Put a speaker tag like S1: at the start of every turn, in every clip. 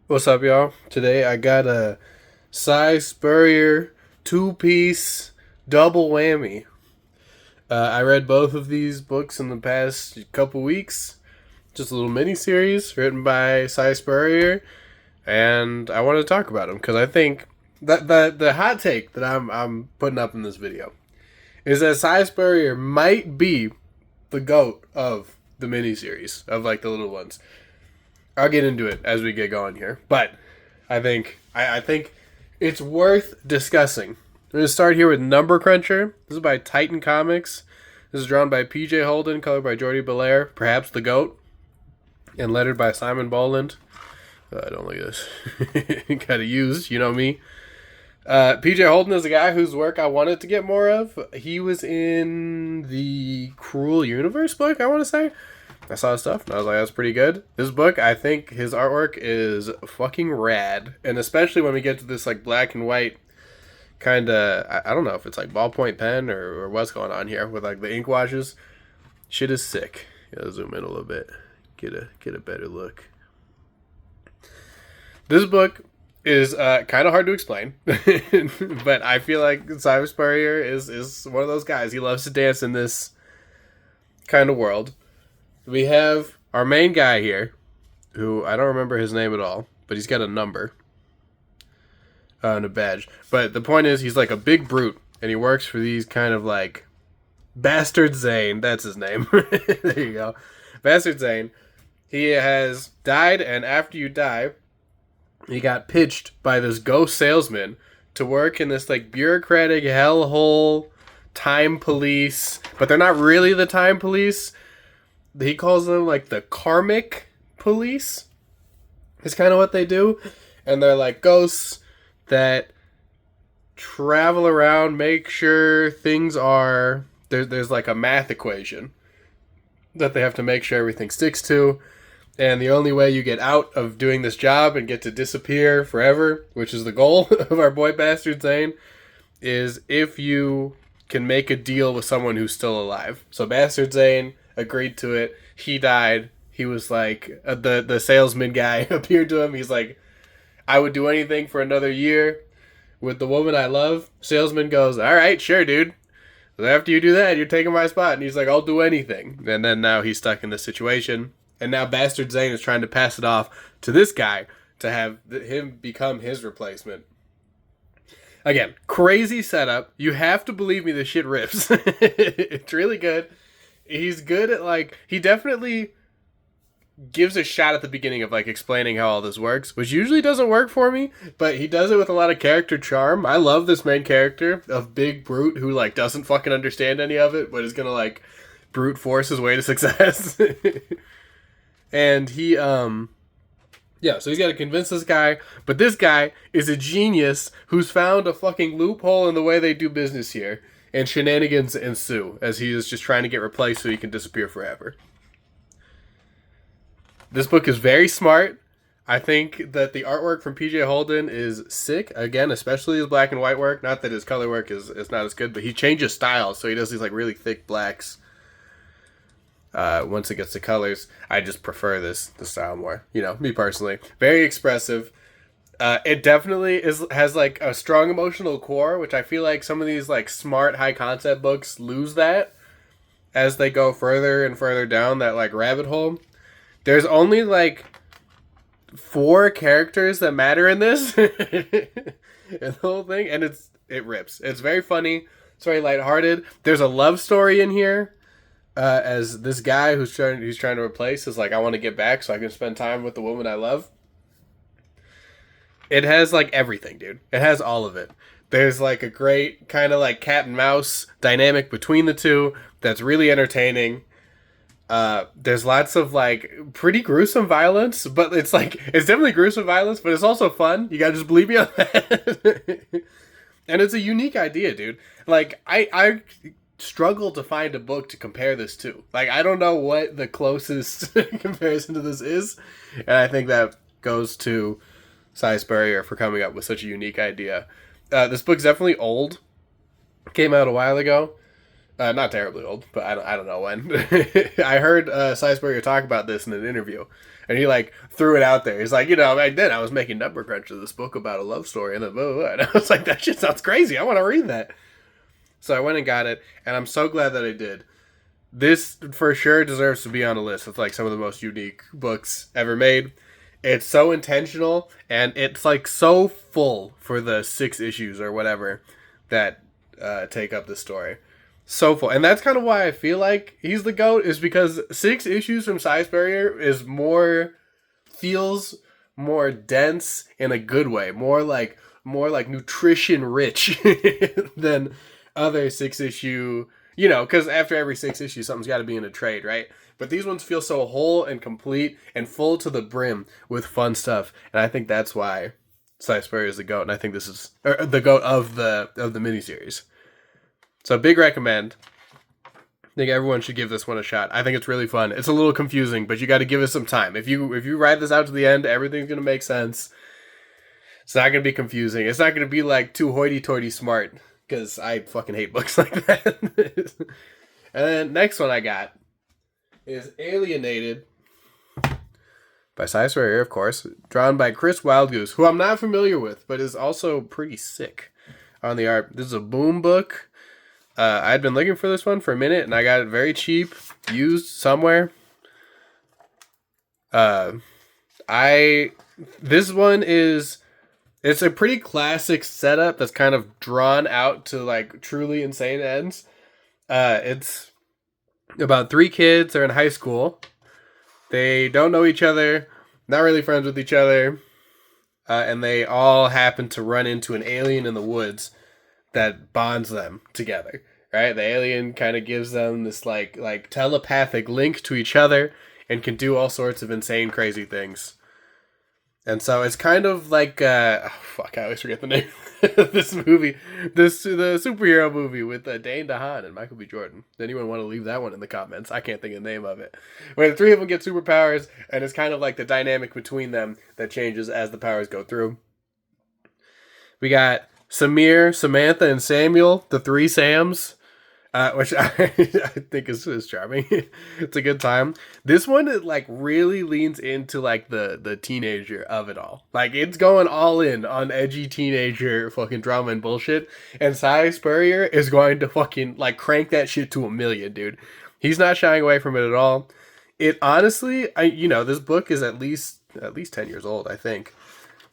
S1: What's up, y'all? Today I got a Si Spurrier two-piece double whammy. I read both of these books in the past couple weeks. Just a little mini series written by Si Spurrier, and I want to talk about them because I think that the hot take that I'm putting up in this video is that Si Spurrier might be the goat of the miniseries of like the little ones. I'll get into it as we get going here, but I think it's worth discussing. We're gonna start here with Number Cruncher. This is by Titan Comics. This is drawn by P.J. Holden, colored by Jordi Belair, perhaps the GOAT, and lettered by Simon Boland. I don't like this. Gotta use, you know me. P.J. Holden is a guy whose work I wanted to get more of. He was in the Cruel Universe book, I want to say. I saw his stuff and I was like, that's pretty good. This book, I think his artwork is fucking rad. And especially when we get to this like black and white kind of, I don't know if it's like ballpoint pen or what's going on here with like the ink washes. Shit is sick. Gotta zoom in a little bit. Get a better look. This book is kind of hard to explain. But I feel like Si Spurrier is one of those guys. He loves to dance in this kind of world. We have our main guy here, who I don't remember his name at all, but he's got a number and a badge. But the point is, he's like a big brute, and he works for these kind of like Bastard Zane. That's his name. There you go, Bastard Zane. He has died, and after you die, he got pitched by this ghost salesman to work in this like bureaucratic hellhole time police, but they're not really the time police. He calls them like the karmic police. It's kind of what they do. And they're like ghosts that travel around, make sure things are... There's like a math equation that they have to make sure everything sticks to. And the only way you get out of doing this job and get to disappear forever, which is the goal of our boy Bastard Zane, is if you can make a deal with someone who's still alive. So Bastard Zane agreed to it. He died. He was like, the salesman guy appeared to him. He's like, I would do anything for another year with the woman I love. Salesman goes, all right, sure, dude. After you do that, you're taking my spot. And he's like, I'll do anything. And then now he's stuck in this situation. And now Bastard Zane is trying to pass it off to this guy to have him become his replacement. Again, crazy setup. You have to believe me, this shit rips. It's really good. He's good at like, he definitely gives a shot at the beginning of like explaining how all this works, which usually doesn't work for me, but he does it with a lot of character charm. I love this main character of Big Brute who like doesn't fucking understand any of it, but is gonna like brute force his way to success. And he yeah, so he's got to convince this guy, but this guy is a genius who's found a fucking loophole in the way they do business here. And shenanigans ensue as he is just trying to get replaced so he can disappear forever. This book is very smart. I think that the artwork from P.J. Holden is sick. Again, especially his black and white work. Not that his color work is not as good, but he changes styles. So he does these like really thick blacks. Once it gets to colors, I just prefer the style more. You know, me personally. Very expressive. It definitely has like a strong emotional core, which I feel like some of these like smart high concept books lose that as they go further and further down that like rabbit hole. There's only like 4 characters that matter in this, in the whole thing, and it rips. It's very funny. It's very lighthearted. There's a love story in here, as this guy who's trying to replace is like, I want to get back so I can spend time with the woman I love. It has like everything, dude. It has all of it. There's like a great kind of like cat and mouse dynamic between the two that's really entertaining. There's lots of like pretty gruesome violence, but it's definitely gruesome violence, but it's also fun. You gotta just believe me on that. And it's a unique idea, dude. Like I struggle to find a book to compare this to. Like I don't know what the closest comparison to this is, and I think that goes to Si Spurrier for coming up with such a unique idea. This book's definitely old. Came out a while ago. Not terribly old, but I don't know when. I heard Si Spurrier talk about this in an interview. And he like threw it out there. He's like, back then I was making Number Crunch of this book about a love story, and then blah, blah, blah. And I was like, that shit sounds crazy. I want to read that. So I went and got it, and I'm so glad that I did. This for sure deserves to be on a list. It's like some of the most unique books ever made. It's so intentional, and it's like so full for the 6 issues or whatever that take up the story. So full. And that's kind of why I feel like he's the GOAT, is because 6 issues from Si Spurrier feels more dense in a good way. More like nutrition rich than other 6 issue, because after every 6 issues, something's got to be in a trade, right? But these ones feel so whole and complete and full to the brim with fun stuff. And I think that's why Si Spurrier is the GOAT. And I think this is the GOAT of the miniseries. So big recommend. I think everyone should give this one a shot. I think it's really fun. It's a little confusing, but you got to give it some time. If you ride this out to the end, everything's going to make sense. It's not going to be confusing. It's not going to be like too hoity-toity smart, because I fucking hate books like that. And then next one I got is Alienated by Si Spurrier, of course, drawn by Chris Wildgoose, who I'm not familiar with, but is also pretty sick on the art. This is a Boom book. I'd been looking for this one for a minute, and I got it very cheap, used somewhere. This one it's a pretty classic setup that's kind of drawn out to like truly insane ends. It's about 3 kids. They're in high school. They don't know each other, not really friends with each other, and they all happen to run into an alien in the woods that bonds them together. Right? The alien kind of gives them this like telepathic link to each other and can do all sorts of insane, crazy things. And so it's kind of like, I always forget the name of this movie. The superhero movie with Dane DeHaan and Michael B. Jordan. Does anyone want to leave that one in the comments? I can't think of the name of it. Where the 3 of them get superpowers, and it's kind of like the dynamic between them that changes as the powers go through. We got Samir, Samantha, and Samuel, the 3 Sams. Which I think is charming. It's a good time. This one, it like really leans into like the teenager of it all. Like it's going all in on edgy teenager fucking drama and bullshit. And Si Spurrier is going to fucking like crank that shit to 1,000,000, dude. He's not shying away from it at all. It honestly, this book is at least 10 years old, I think.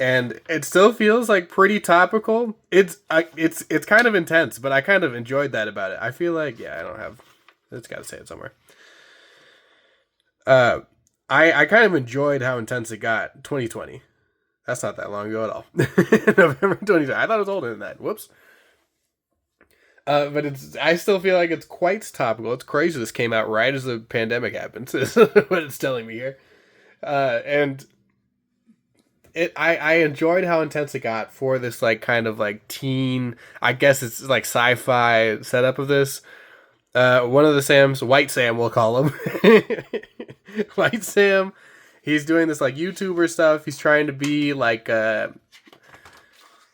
S1: And it still feels like pretty topical. It's kind of intense, but I kind of enjoyed that about it. I feel like, it's got to say it somewhere. I kind of enjoyed how intense it got. 2020. That's not that long ago at all. November 2020. I thought it was older than that. Whoops. But I still feel like it's quite topical. It's crazy this came out right as the pandemic happened. Is what it's telling me here. And I enjoyed how intense it got for this like kind of like teen, I guess it's like sci-fi setup of this. One of the Sams, White Sam we'll call him. White Sam, he's doing this like YouTuber stuff. He's trying to be like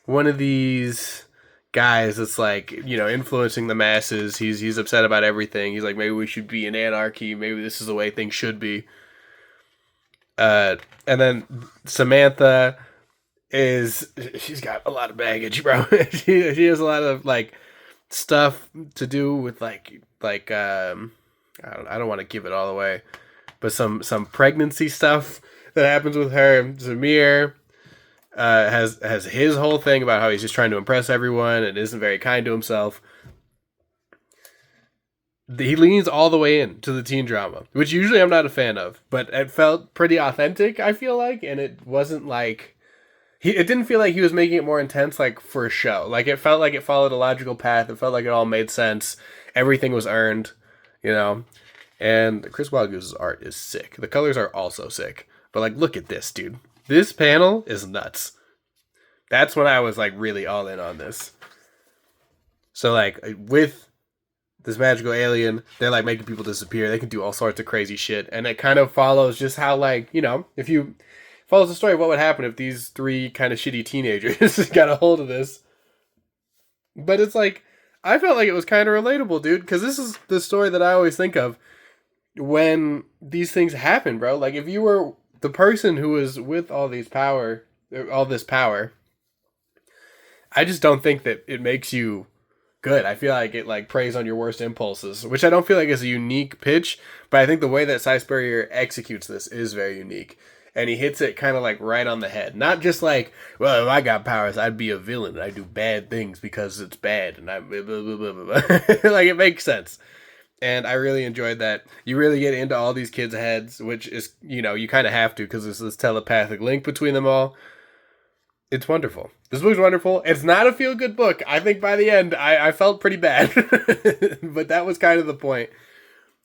S1: one of these guys that's like, influencing the masses. He's upset about everything. He's like, maybe we should be in anarchy. Maybe this is the way things should be. And then Samantha she's got a lot of baggage, bro. she has a lot of like stuff to do with like I don't want to give it all away, but some pregnancy stuff that happens with her. Zamir has his whole thing about how he's just trying to impress everyone and isn't very kind to himself. He leans all the way in to the teen drama, which usually I'm not a fan of, but it felt pretty authentic, I feel like, and it wasn't like it didn't feel like he was making it more intense like for a show. Like it felt like it followed a logical path. It felt like it all made sense. Everything was earned, And Chris Wildgoose's art is sick. The colors are also sick. But like look at this, dude. This panel is nuts. That's when I was like really all in on this. So like with this magical alien, they're like making people disappear. They can do all sorts of crazy shit. And it kind of follows just how like, if you follows the story of what would happen if these 3 kind of shitty teenagers got a hold of this. But it's like, I felt like it was kind of relatable, dude. Because this is the story that I always think of when these things happen, bro. Like if you were the person who is with all this power, I just don't think that it makes you good. I feel like it like preys on your worst impulses, which I don't feel like is a unique pitch, but I think the way that Si Spurrier executes this is very unique. And he hits it kind of like right on the head. Not just like, well, if I got powers, I'd be a villain. I do bad things because it's bad. And I blah, blah, blah, blah, blah. Like, it makes sense. And I really enjoyed that. You really get into all these kids' heads, which is, you know, you kind of have to because there's this telepathic link between them all. It's wonderful. This book's wonderful. It's not a feel-good book. I think by the end, I felt pretty bad. But that was kind of the point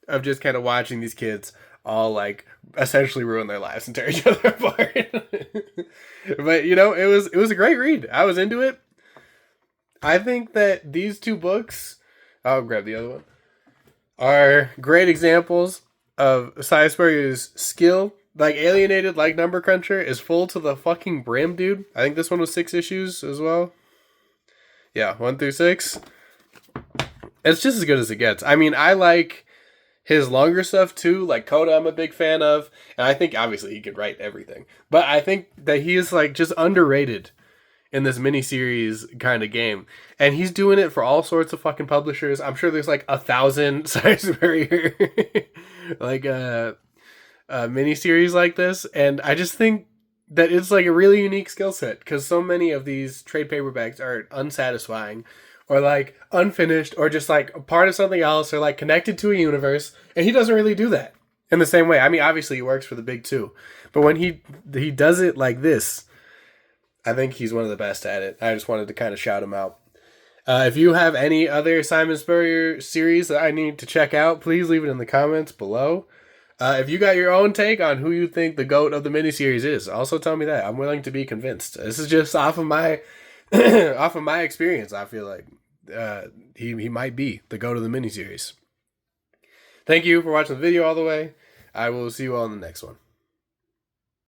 S1: of just kind of watching these kids all, like, essentially ruin their lives and tear each other apart. But, you know, it was a great read. I was into it. I think that these two books, I'll grab the other one, are great examples of Si Spurrier's skill. Like, Alienated, like Number Cruncher, is full to the fucking brim, dude. I think this one was 6 issues as well. Yeah, 1 through 6. It's just as good as it gets. I mean, I like his longer stuff too. Like Coda, I'm a big fan of. And I think, obviously, he could write everything. But I think that he is, like, just underrated in this miniseries kind of game. And he's doing it for all sorts of fucking publishers. I'm sure there's, like, 1,000 Si Spurrier, like, miniseries like this, and I just think that it's like a really unique skill set because so many of these trade paperbacks are unsatisfying or like unfinished or just like a part of something else or like connected to a universe, and he doesn't really do that in the same way. I mean, obviously he works for the big two, but when he does it like this, I think he's one of the best at it. I just wanted to kind of shout him out. If you have any other Simon Spurrier series that I need to check out, please leave it in the comments below. If you got your own take on who you think the GOAT of the miniseries is, also tell me that. I'm willing to be convinced. This is just off of my off of my experience. I feel like he might be the GOAT of the miniseries. Thank you for watching the video all the way. I will see you all in the next one.